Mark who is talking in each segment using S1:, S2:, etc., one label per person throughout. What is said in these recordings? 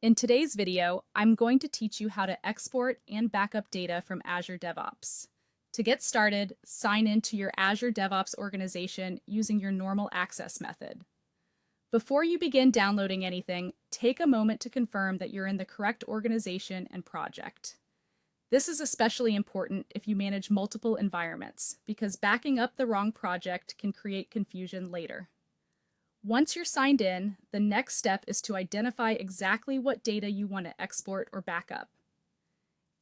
S1: In today's video, I'm going to teach you how to export and backup data from Azure DevOps. To get started, sign into your Azure DevOps organization using your normal access method. Before you begin downloading anything, take a moment to confirm that you're in the correct organization and project. This is especially important if you manage multiple environments, because backing up the wrong project can create confusion later. Once you're signed in, the next step is to identify exactly what data you want to export or backup.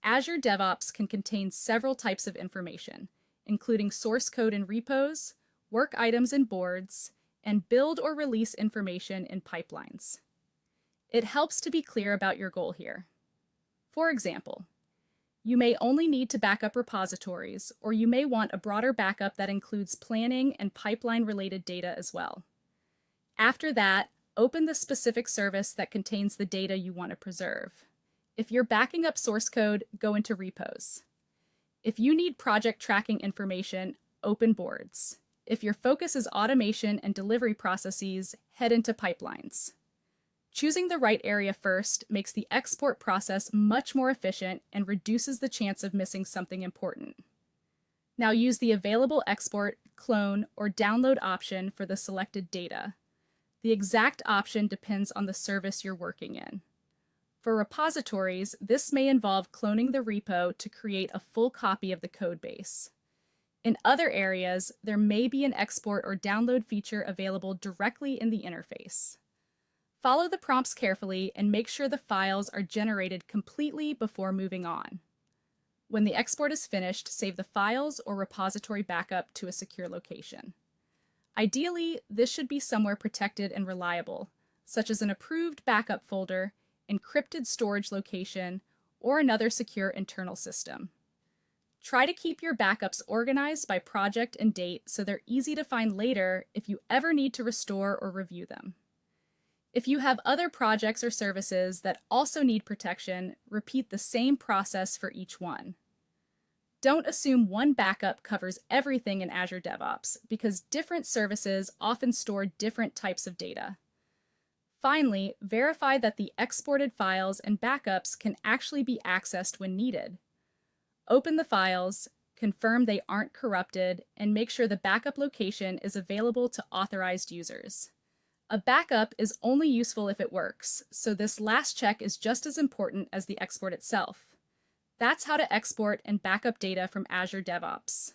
S1: Azure DevOps can contain several types of information, including source code in repos, work items in boards, and build or release information in pipelines. It helps to be clear about your goal here. For example, you may only need to back up repositories, or you may want a broader backup that includes planning and pipeline-related data as well. After that, open the specific service that contains the data you want to preserve. If you're backing up source code, go into repos. If you need project tracking information, open boards. If your focus is automation and delivery processes, head into pipelines. Choosing the right area first makes the export process much more efficient and reduces the chance of missing something important. Now use the available export, clone, or download option for the selected data. The exact option depends on the service you're working in. For repositories, this may involve cloning the repo to create a full copy of the code base. In other areas, there may be an export or download feature available directly in the interface. Follow the prompts carefully and make sure the files are generated completely before moving on. When the export is finished, save the files or repository backup to a secure location. Ideally, this should be somewhere protected and reliable, such as an approved backup folder, encrypted storage location, or another secure internal system. Try to keep your backups organized by project and date so they're easy to find later if you ever need to restore or review them. If you have other projects or services that also need protection, repeat the same process for each one. Don't assume one backup covers everything in Azure DevOps, because different services often store different types of data. Finally, verify that the exported files and backups can actually be accessed when needed. Open the files, confirm they aren't corrupted, and make sure the backup location is available to authorized users. A backup is only useful if it works, so this last check is just as important as the export itself. That's how to export and backup data from Azure DevOps.